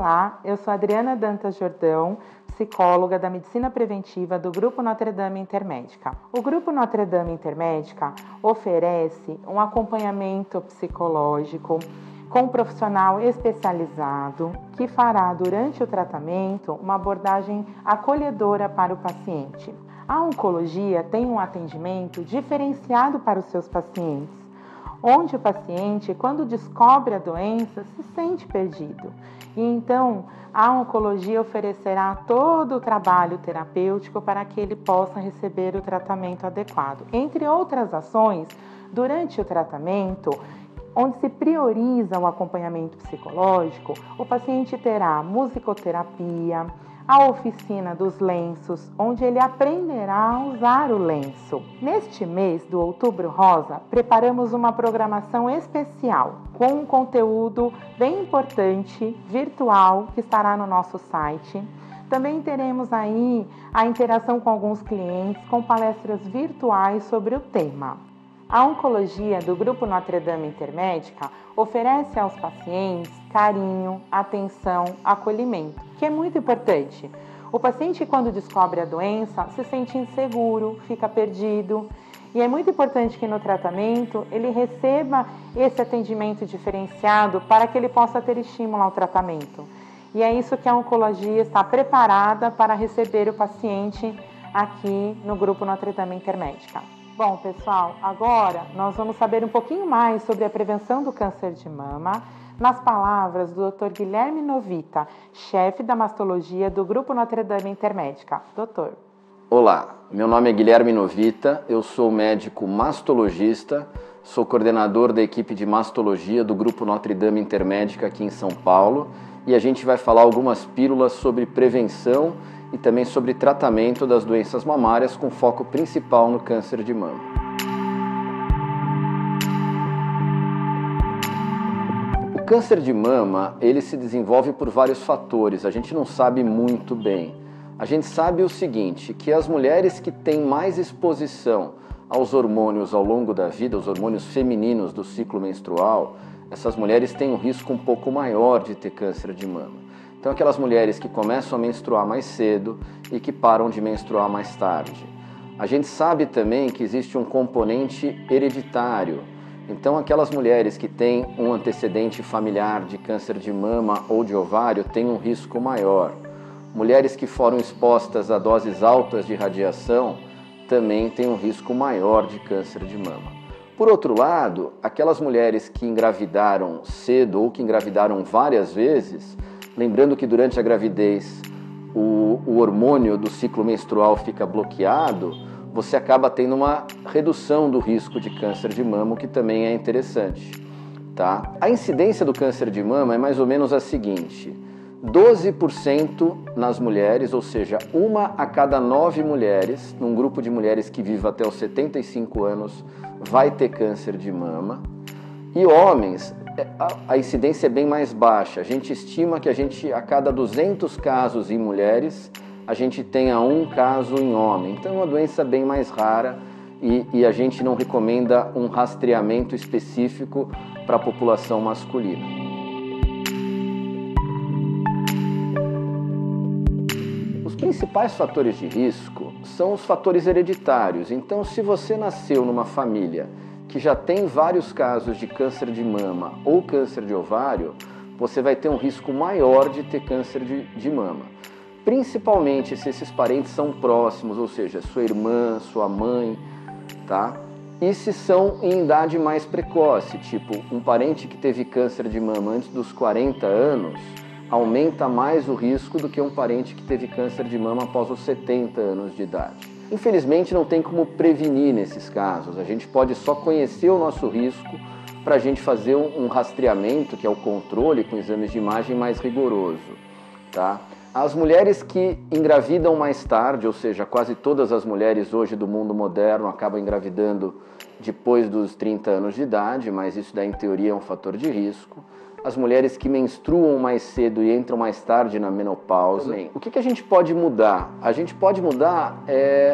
Olá, eu sou Adriana Dantas Jordão, psicóloga da Medicina Preventiva do Grupo Notre Dame Intermédica. O Grupo Notre Dame Intermédica oferece um acompanhamento psicológico com um profissional especializado que fará durante o tratamento uma abordagem acolhedora para o paciente. A oncologia tem um atendimento diferenciado para os seus pacientes, onde o paciente, quando descobre a doença, se sente perdido. E então, a oncologia oferecerá todo o trabalho terapêutico para que ele possa receber o tratamento adequado. Entre outras ações, durante o tratamento, onde se prioriza o acompanhamento psicológico, o paciente terá musicoterapia, a oficina dos lenços, onde ele aprenderá a usar o lenço. Neste mês do Outubro Rosa, preparamos uma programação especial com um conteúdo bem importante, virtual, que estará no nosso site. Também teremos aí a interação com alguns clientes, com palestras virtuais sobre o tema. A oncologia do Grupo Notre Dame Intermédica oferece aos pacientes carinho, atenção, acolhimento, que é muito importante. O paciente, quando descobre a doença, se sente inseguro, fica perdido. E é muito importante que no tratamento ele receba esse atendimento diferenciado para que ele possa ter estímulo ao tratamento. E é isso que a oncologia está preparada para receber o paciente aqui no Grupo Notre Dame Intermédica. Bom, pessoal, agora nós vamos saber um pouquinho mais sobre a prevenção do câncer de mama, nas palavras do Dr. Guilherme Novita, chefe da mastologia do Grupo Notre Dame Intermédica. Doutor. Olá, meu nome é Guilherme Novita, eu sou médico mastologista, sou coordenador da equipe de mastologia do Grupo Notre Dame Intermédica aqui em São Paulo e a gente vai falar algumas pílulas sobre prevenção e também sobre tratamento das doenças mamárias com foco principal no câncer de mama. O câncer de mama, ele se desenvolve por vários fatores, a gente não sabe muito bem. A gente sabe o seguinte, que as mulheres que têm mais exposição aos hormônios ao longo da vida, os hormônios femininos do ciclo menstrual, essas mulheres têm um risco um pouco maior de ter câncer de mama. Então, aquelas mulheres que começam a menstruar mais cedo e que param de menstruar mais tarde. A gente sabe também que existe um componente hereditário. Então, aquelas mulheres que têm um antecedente familiar de câncer de mama ou de ovário têm um risco maior. Mulheres que foram expostas a doses altas de radiação também têm um risco maior de câncer de mama. Por outro lado, aquelas mulheres que engravidaram cedo ou que engravidaram várias vezes, lembrando que durante a gravidez o hormônio do ciclo menstrual fica bloqueado, você acaba tendo uma redução do risco de câncer de mama, o que também é interessante. Tá? A incidência do câncer de mama é mais ou menos a seguinte: 12% nas mulheres, ou seja, 1 a cada 9 mulheres, num grupo de mulheres que vive até os 75 anos, vai ter câncer de mama. E homens, a incidência é bem mais baixa. A gente estima que a cada 200 casos em mulheres, a gente tenha 1 caso em homem. Então é uma doença bem mais rara e a gente não recomenda um rastreamento específico para a população masculina. Os principais fatores de risco são os fatores hereditários. Então, se você nasceu numa família que já tem vários casos de câncer de mama ou câncer de ovário, você vai ter um risco maior de ter câncer de mama. Principalmente se esses parentes são próximos, ou seja, sua irmã, sua mãe, tá? E se são em idade mais precoce, tipo um parente que teve câncer de mama antes dos 40 anos, aumenta mais o risco do que um parente que teve câncer de mama após os 70 anos de idade. Infelizmente não tem como prevenir nesses casos, a gente pode só conhecer o nosso risco para a gente fazer um rastreamento, que é o controle com exames de imagem mais rigoroso. Tá? As mulheres que engravidam mais tarde, ou seja, quase todas as mulheres hoje do mundo moderno acabam engravidando depois dos 30 anos de idade, mas isso daí em teoria é um fator de risco. As mulheres que menstruam mais cedo e entram mais tarde na menopausa. Também. O que a gente pode mudar? A gente pode mudar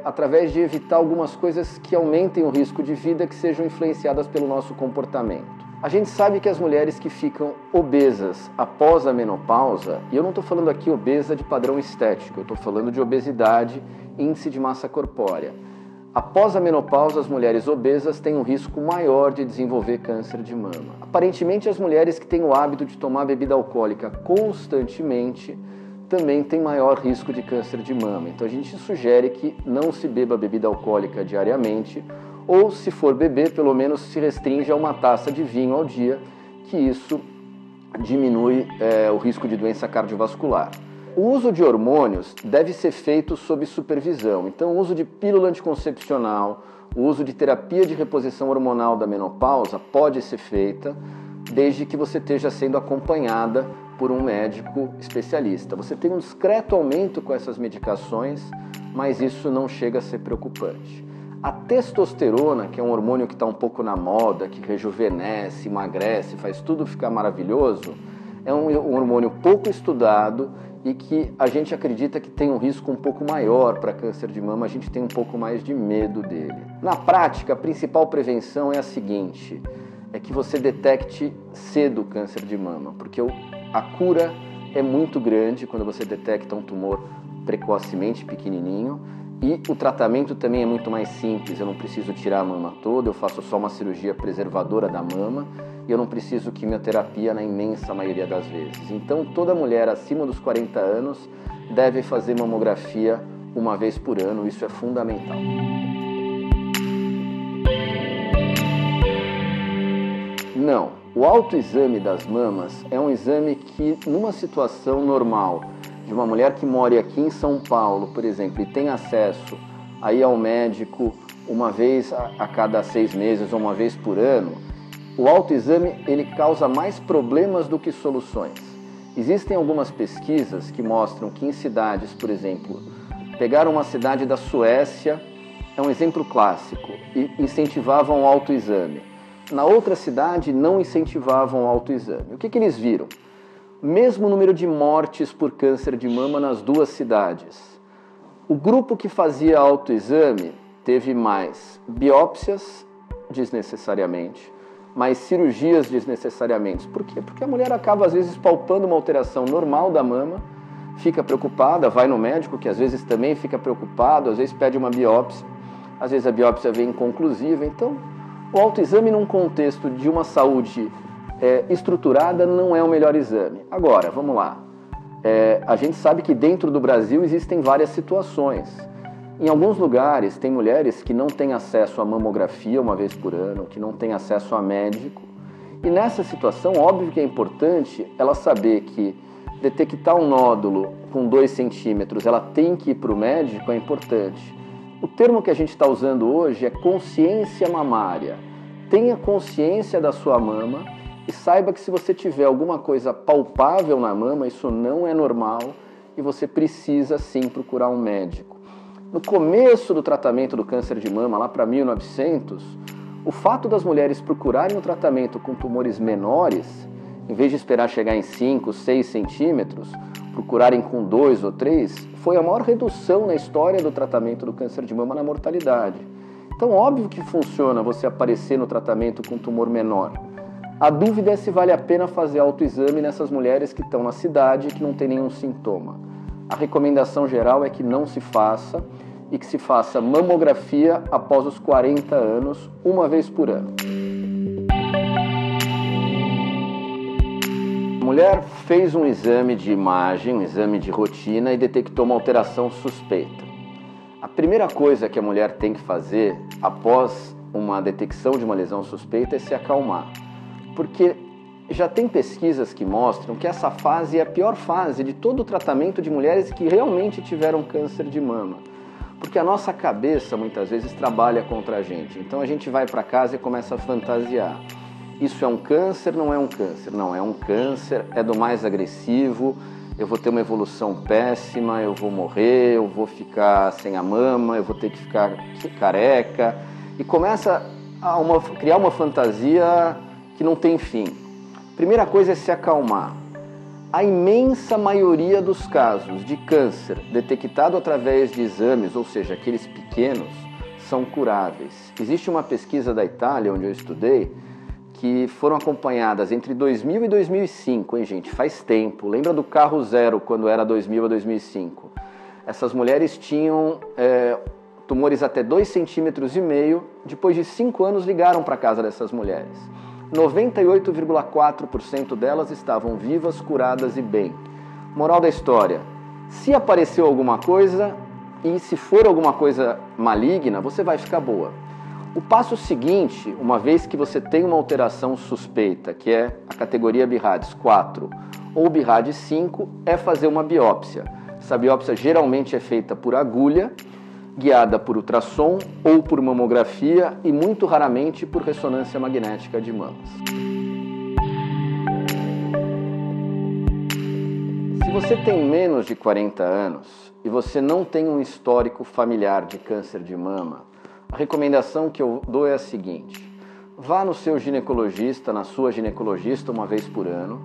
através de evitar algumas coisas que aumentem o risco de vida, que sejam influenciadas pelo nosso comportamento. A gente sabe que as mulheres que ficam obesas após a menopausa, e eu não estou falando aqui obesa de padrão estético, eu estou falando de obesidade, índice de massa corpórea. Após a menopausa, as mulheres obesas têm um risco maior de desenvolver câncer de mama. Aparentemente, as mulheres que têm o hábito de tomar bebida alcoólica constantemente também têm maior risco de câncer de mama. Então a gente sugere que não se beba bebida alcoólica diariamente, ou se for beber, pelo menos se restringe a uma taça de vinho ao dia, que isso diminui o risco de doença cardiovascular. O uso de hormônios deve ser feito sob supervisão. Então, o uso de pílula anticoncepcional, o uso de terapia de reposição hormonal da menopausa pode ser feita desde que você esteja sendo acompanhada por um médico especialista. Você tem um discreto aumento com essas medicações, mas isso não chega a ser preocupante. A testosterona, que é um hormônio que está um pouco na moda, que rejuvenesce, emagrece, faz tudo ficar maravilhoso, é um hormônio pouco estudado e que a gente acredita que tem um risco um pouco maior para câncer de mama, a gente tem um pouco mais de medo dele. Na prática, a principal prevenção é a seguinte, é que você detecte cedo o câncer de mama, porque a cura é muito grande quando você detecta um tumor precocemente pequenininho, e o tratamento também é muito mais simples, eu não preciso tirar a mama toda, eu faço só uma cirurgia preservadora da mama e eu não preciso quimioterapia na imensa maioria das vezes. Então toda mulher acima dos 40 anos deve fazer mamografia uma vez por ano, isso é fundamental. Não, o autoexame das mamas é um exame que numa situação normal, de uma mulher que mora aqui em São Paulo, por exemplo, e tem acesso a ir ao médico uma vez a cada 6 meses ou uma vez por ano, o autoexame ele causa mais problemas do que soluções. Existem algumas pesquisas que mostram que em cidades, por exemplo, pegaram uma cidade da Suécia, é um exemplo clássico, e incentivavam o autoexame. Na outra cidade não incentivavam o autoexame. O que eles viram? Mesmo número de mortes por câncer de mama nas duas cidades. O grupo que fazia autoexame teve mais biópsias desnecessariamente, mais cirurgias desnecessariamente. Por quê? Porque a mulher acaba às vezes palpando uma alteração normal da mama, fica preocupada, vai no médico, que às vezes também fica preocupado, às vezes pede uma biópsia, às vezes a biópsia vem inconclusiva. Então, o autoexame num contexto de uma saúde estruturada não é o melhor exame. Agora, vamos lá. A gente sabe que dentro do Brasil existem várias situações. Em alguns lugares tem mulheres que não têm acesso à mamografia uma vez por ano, que não têm acesso a médico. E nessa situação, óbvio que é importante ela saber que detectar um nódulo com 2 centímetros, ela tem que ir para o médico, é importante. O termo que a gente está usando hoje é consciência mamária. Tenha consciência da sua mama e saiba que se você tiver alguma coisa palpável na mama, isso não é normal e você precisa sim procurar um médico. No começo do tratamento do câncer de mama, lá para 1900, o fato das mulheres procurarem o tratamento com tumores menores, em vez de esperar chegar em 5, 6 centímetros, procurarem com 2 ou 3, foi a maior redução na história do tratamento do câncer de mama na mortalidade. Então, óbvio que funciona você aparecer no tratamento com tumor menor. A dúvida é se vale a pena fazer autoexame nessas mulheres que estão na cidade e que não tem nenhum sintoma. A recomendação geral é que não se faça e que se faça mamografia após os 40 anos, uma vez por ano. A mulher fez um exame de imagem, um exame de rotina e detectou uma alteração suspeita. A primeira coisa que a mulher tem que fazer após uma detecção de uma lesão suspeita é se acalmar. Porque já tem pesquisas que mostram que essa fase é a pior fase de todo o tratamento de mulheres que realmente tiveram câncer de mama. Porque a nossa cabeça muitas vezes trabalha contra a gente. Então a gente vai para casa e começa a fantasiar. Isso é um câncer, não é um câncer? Não, é um câncer, é do mais agressivo, eu vou ter uma evolução péssima, eu vou morrer, eu vou ficar sem a mama, eu vou ter que ficar careca. E começa a criar uma fantasia que não tem fim. Primeira coisa é se acalmar. A imensa maioria dos casos de câncer detectado através de exames, ou seja, aqueles pequenos, são curáveis. Existe uma pesquisa da Itália, onde eu estudei, que foram acompanhadas entre 2000 e 2005, hein, gente? Faz tempo. Lembra do carro zero, quando era 2000 a 2005? Essas mulheres tinham tumores até 2,5 cm. Depois de 5 anos, ligaram para a casa dessas mulheres. 98,4% delas estavam vivas, curadas e bem. Moral da história: se apareceu alguma coisa, e se for alguma coisa maligna, você vai ficar boa. O passo seguinte, uma vez que você tem uma alteração suspeita, que é a categoria BIRADS 4 ou BIRADS 5, é fazer uma biópsia. Essa biópsia geralmente é feita por agulha, guiada por ultrassom ou por mamografia e muito raramente por ressonância magnética de mamas. Se você tem menos de 40 anos e você não tem um histórico familiar de câncer de mama, a recomendação que eu dou é a seguinte: vá no seu ginecologista, na sua ginecologista, uma vez por ano,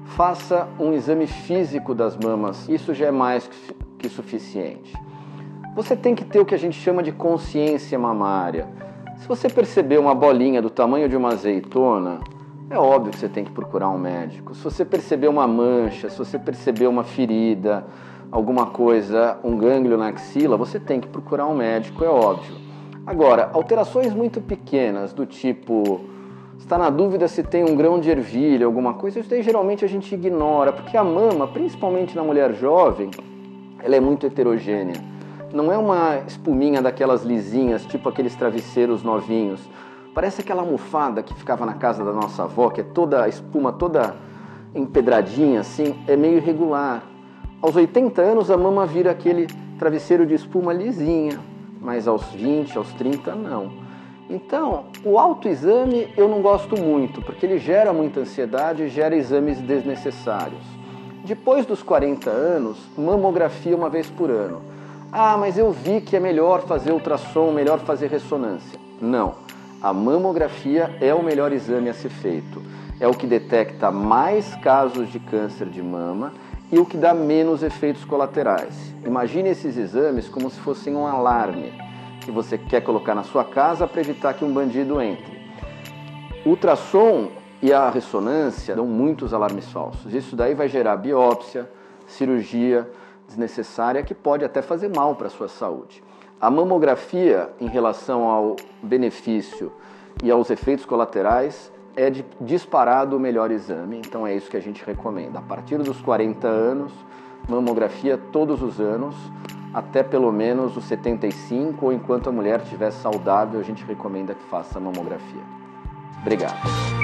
faça um exame físico das mamas, isso já é mais que suficiente. Você tem que ter o que a gente chama de consciência mamária. Se você perceber uma bolinha do tamanho de uma azeitona, é óbvio que você tem que procurar um médico. Se você perceber uma mancha, se você perceber uma ferida, alguma coisa, um gânglio na axila, você tem que procurar um médico, é óbvio. Agora, alterações muito pequenas, do tipo, está na dúvida se tem um grão de ervilha, alguma coisa, isso daí geralmente a gente ignora, porque a mama, principalmente na mulher jovem, ela é muito heterogênea. Não é uma espuminha daquelas lisinhas, tipo aqueles travesseiros novinhos. Parece aquela almofada que ficava na casa da nossa avó, que é toda a espuma, toda empedradinha assim, é meio irregular. Aos 80 anos a mama vira aquele travesseiro de espuma lisinha, mas aos 20, aos 30 não. Então, o autoexame eu não gosto muito, porque ele gera muita ansiedade e gera exames desnecessários. Depois dos 40 anos, mamografia uma vez por ano. Ah, mas eu vi que é melhor fazer ultrassom, melhor fazer ressonância. Não, a mamografia é o melhor exame a ser feito. É o que detecta mais casos de câncer de mama e o que dá menos efeitos colaterais. Imagine esses exames como se fossem um alarme que você quer colocar na sua casa para evitar que um bandido entre. O ultrassom e a ressonância dão muitos alarmes falsos. Isso daí vai gerar biópsia, cirurgia desnecessária que pode até fazer mal para a sua saúde. A mamografia, em relação ao benefício e aos efeitos colaterais, é disparado o melhor exame, então é isso que a gente recomenda. A partir dos 40 anos, mamografia todos os anos, até pelo menos os 75, ou enquanto a mulher estiver saudável, a gente recomenda que faça mamografia. Obrigado.